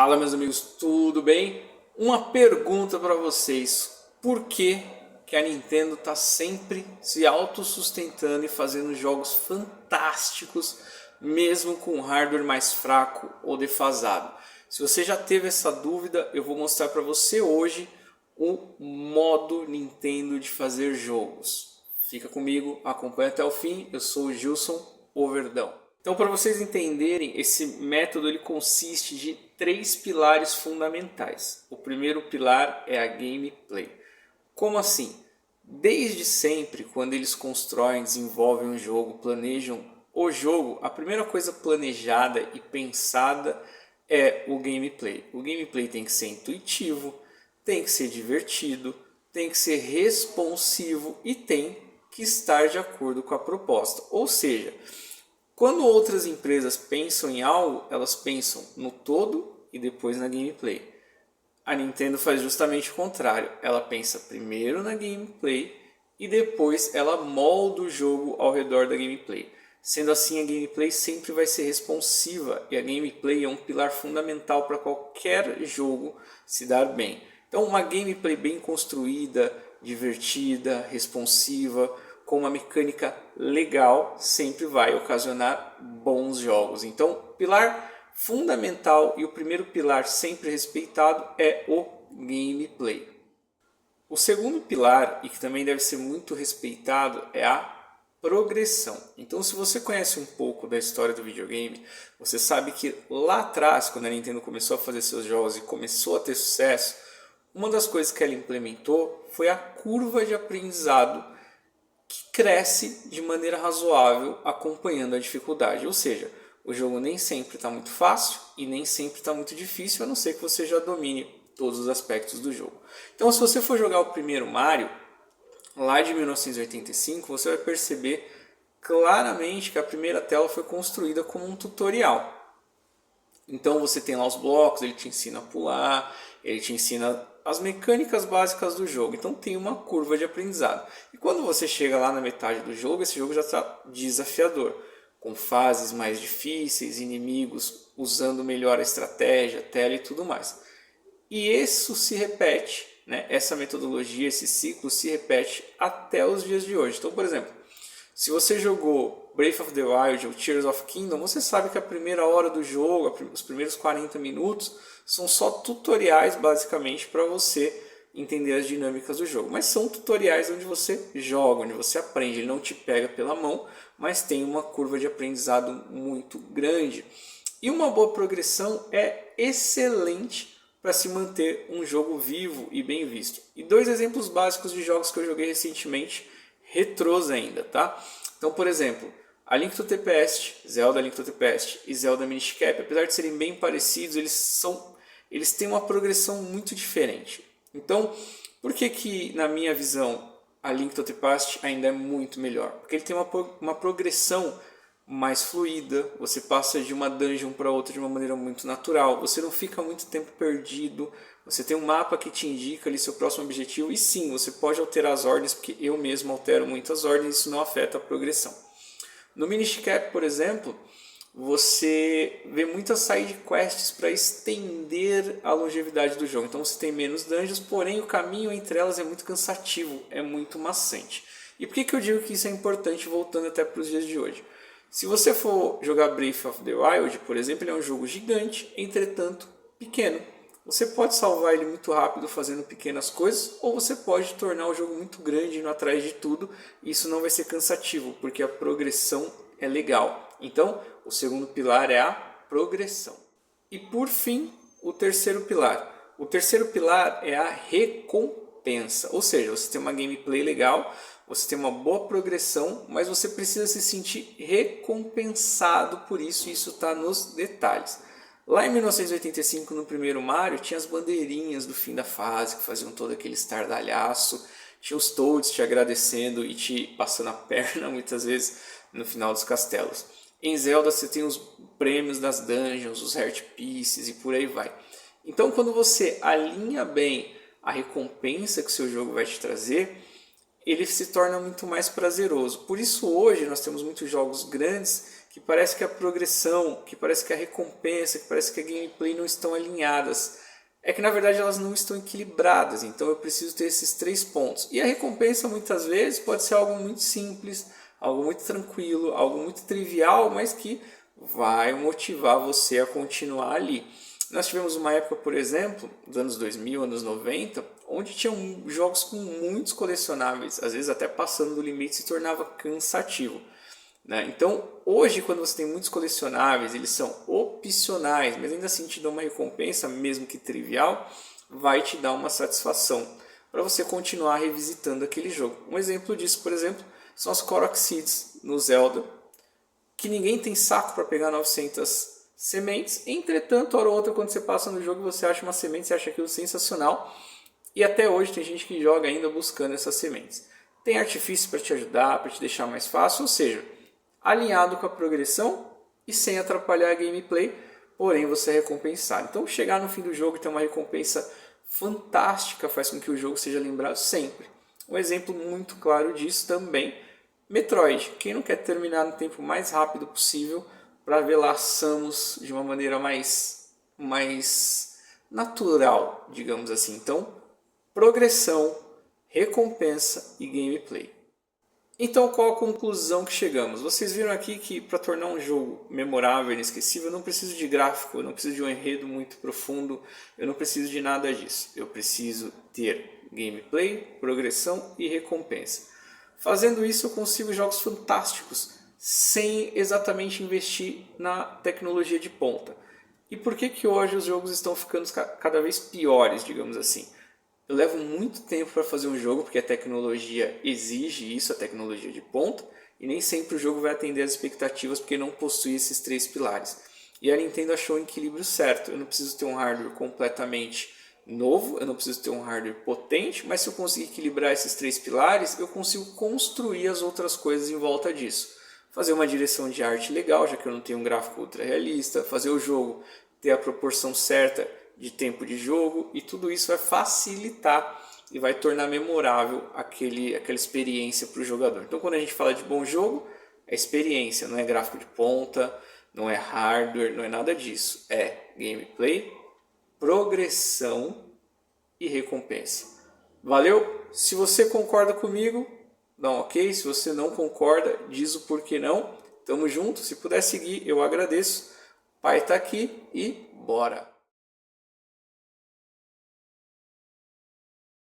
Fala, meus amigos, tudo bem? Uma pergunta para vocês: por que a Nintendo está sempre se autossustentando e fazendo jogos fantásticos, mesmo com um hardware mais fraco ou defasado? Se você já teve essa dúvida, eu vou mostrar para você hoje o modo Nintendo de fazer jogos. Fica comigo, acompanha até o fim. Eu sou o Gilson, o Verdão. Então, para vocês entenderem, esse método ele consiste de três pilares fundamentais. O primeiro pilar é a gameplay. Como assim? Desde sempre, quando eles constroem, desenvolvem um jogo, planejam o jogo, a primeira coisa planejada e pensada é o gameplay. O gameplay tem que ser intuitivo, tem que ser divertido, tem que ser responsivo e tem que estar de acordo com a proposta. Ou seja, quando outras empresas pensam em algo, elas pensam no todo e depois na gameplay. A Nintendo faz justamente o contrário. Ela pensa primeiro na gameplay e depois ela molda o jogo ao redor da gameplay. Sendo assim, a gameplay sempre vai ser responsiva e a gameplay é um pilar fundamental para qualquer jogo se dar bem. Então, uma gameplay bem construída, divertida, responsiva, com uma mecânica legal, sempre vai ocasionar bons jogos. Então, pilar fundamental e o primeiro pilar sempre respeitado é o gameplay. O segundo pilar, e que também deve ser muito respeitado, é a progressão. Então, se você conhece um pouco da história do videogame, você sabe que lá atrás, quando a Nintendo começou a fazer seus jogos e começou a ter sucesso, uma das coisas que ela implementou foi a curva de aprendizado que cresce de maneira razoável acompanhando a dificuldade. Ou seja, o jogo nem sempre está muito fácil e nem sempre está muito difícil, a não ser que você já domine todos os aspectos do jogo. Então, se você for jogar o primeiro Mario, lá de 1985, você vai perceber claramente que a primeira tela foi construída como um tutorial. Então você tem lá os blocos, ele te ensina a pular, ele te ensina as mecânicas básicas do jogo. Então tem uma curva de aprendizado. E quando você chega lá na metade do jogo, esse jogo já está desafiador, com fases mais difíceis, inimigos usando melhor a estratégia, tela e tudo mais. E isso se repete, né? Essa metodologia, esse ciclo se repete até os dias de hoje. Então, por exemplo, se você jogou Breath of the Wild ou Tears of Kingdom, você sabe que a primeira hora do jogo, os primeiros 40 minutos, são só tutoriais basicamente para você entender as dinâmicas do jogo. Mas são tutoriais onde você joga, onde você aprende. Ele não te pega pela mão, mas tem uma curva de aprendizado muito grande. E uma boa progressão é excelente para se manter um jogo vivo e bem visto. E dois exemplos básicos de jogos que eu joguei recentemente, retrôs ainda, tá? Então, por exemplo, A Link to the Past, Zelda A Link to the Past e Zelda Minish Cap, apesar de serem bem parecidos, eles têm uma progressão muito diferente. Então, por que na minha visão A Link to the Past ainda é muito melhor? Porque ele tem uma progressão mais fluida, você passa de uma dungeon para outra de uma maneira muito natural, você não fica muito tempo perdido, você tem um mapa que te indica ali seu próximo objetivo, e sim, você pode alterar as ordens, porque eu mesmo altero muitas ordens, isso não afeta a progressão. No Minish Cap, por exemplo, você vê muitas side quests para estender a longevidade do jogo, então você tem menos dungeons, porém o caminho entre elas é muito cansativo, é muito maçante. E por que eu digo que isso é importante, voltando até para os dias de hoje? Se você for jogar Breath of the Wild, por exemplo, ele é um jogo gigante, entretanto pequeno. Você pode salvar ele muito rápido fazendo pequenas coisas, ou você pode tornar o jogo muito grande, indo atrás de tudo. Isso não vai ser cansativo, porque a progressão é legal. Então, o segundo pilar é a progressão. E por fim, o terceiro pilar. O terceiro pilar é a recompensa. Ou seja, você tem uma gameplay legal, você tem uma boa progressão, mas você precisa se sentir recompensado por isso, e isso está nos detalhes. Lá em 1985, no primeiro Mario, tinha as bandeirinhas do fim da fase, que faziam todo aquele estardalhaço, tinha os Toads te agradecendo e te passando a perna, muitas vezes, no final dos castelos. Em Zelda você tem os prêmios das dungeons, os Heart Pieces e por aí vai. Então, quando você alinha bem a recompensa que o seu jogo vai te trazer, ele se torna muito mais prazeroso. Por isso hoje nós temos muitos jogos grandes que que parece que a progressão, que parece que a recompensa, que parece que a gameplay não estão alinhadas. É que na verdade elas não estão equilibradas, então eu preciso ter esses 3 pontos. E a recompensa muitas vezes pode ser algo muito simples, algo muito tranquilo, algo muito trivial, mas que vai motivar você a continuar ali. Nós tivemos uma época, por exemplo, dos anos 2000, anos 90, onde tinham jogos com muitos colecionáveis, às vezes até passando do limite se tornava cansativo. Então, hoje, quando você tem muitos colecionáveis, eles são opcionais, mas ainda assim te dão uma recompensa, mesmo que trivial, vai te dar uma satisfação para você continuar revisitando aquele jogo. Um exemplo disso, por exemplo, são as Korok Seeds no Zelda, que ninguém tem saco para pegar 900 sementes, entretanto, hora ou outra, quando você passa no jogo, você acha uma semente, você acha aquilo sensacional, e até hoje tem gente que joga ainda buscando essas sementes. Tem artifício para te ajudar, para te deixar mais fácil, ou seja, alinhado com a progressão e sem atrapalhar a gameplay, porém você é recompensado. Então chegar no fim do jogo e ter uma recompensa fantástica faz com que o jogo seja lembrado sempre. Um exemplo muito claro disso também, Metroid. Quem não quer terminar no tempo mais rápido possível para ver lá Samus de uma maneira mais natural, digamos assim. Então, progressão, recompensa e gameplay. Então, qual a conclusão que chegamos? Vocês viram aqui que para tornar um jogo memorável e inesquecível, eu não preciso de gráfico, eu não preciso de um enredo muito profundo, eu não preciso de nada disso. Eu preciso ter gameplay, progressão e recompensa. Fazendo isso, eu consigo jogos fantásticos, sem exatamente investir na tecnologia de ponta. E por que hoje os jogos estão ficando cada vez piores, digamos assim? Eu levo muito tempo para fazer um jogo, porque a tecnologia exige isso, a tecnologia de ponta, e nem sempre o jogo vai atender às expectativas, porque não possui esses 3 pilares. E a Nintendo achou o equilíbrio certo. Eu não preciso ter um hardware completamente novo, eu não preciso ter um hardware potente, mas se eu conseguir equilibrar esses 3 pilares, eu consigo construir as outras coisas em volta disso. Fazer uma direção de arte legal, já que eu não tenho um gráfico ultra realista, fazer o jogo ter a proporção certa de tempo de jogo, e tudo isso vai facilitar e vai tornar memorável aquela experiência para o jogador. Então quando a gente fala de bom jogo, é experiência, não é gráfico de ponta, não é hardware, não é nada disso. É gameplay, progressão e recompensa. Valeu? Se você concorda comigo, dá um ok. Se você não concorda, diz o porquê não. Tamo junto. Se puder seguir, eu agradeço. O pai tá aqui e bora!